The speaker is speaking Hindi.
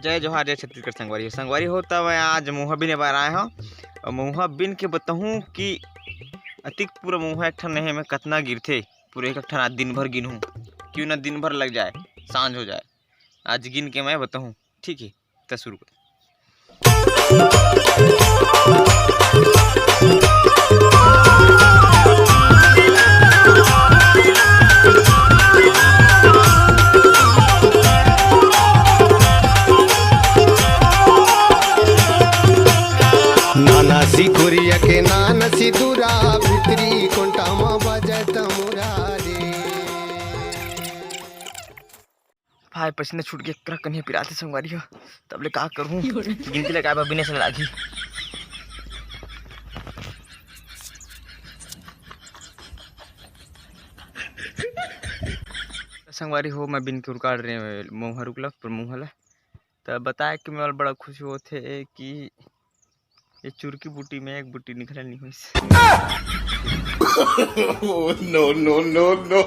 जय जोहार जय छत्तीसगढ़ संगवारी हो। तब मैं आज मुँह बिने बार आए हो और मुँह बिन के बताऊँ कि अतिक पूरा मुँह एक ठन नहीं में कतना गिरथे। पूरे एक ठन आज दिन भर गिनूँ, क्यों ना दिन भर लग जाए, सांझ हो जाए। आज गिन के मैं बताऊँ, ठीक है? तो शुरू कर। नाना सिकुरिया के नाना सिदुरा भितरी कोंटा में बजत मुरारे। भाई पसीना छूट के एकरा कन्या पिराते संगवारी हो। तब ले का करूँ, गिनती लगाए बा बिने से लागी। संगवारी हो मैं बिन के उड़काड़ रहे मुँह रुकला पर मुँह ला तब बताया कि मैं बड़ा खुश होते कि ये चुरकी बूटी में एक बूटी निकल नहीं हुई। No no no no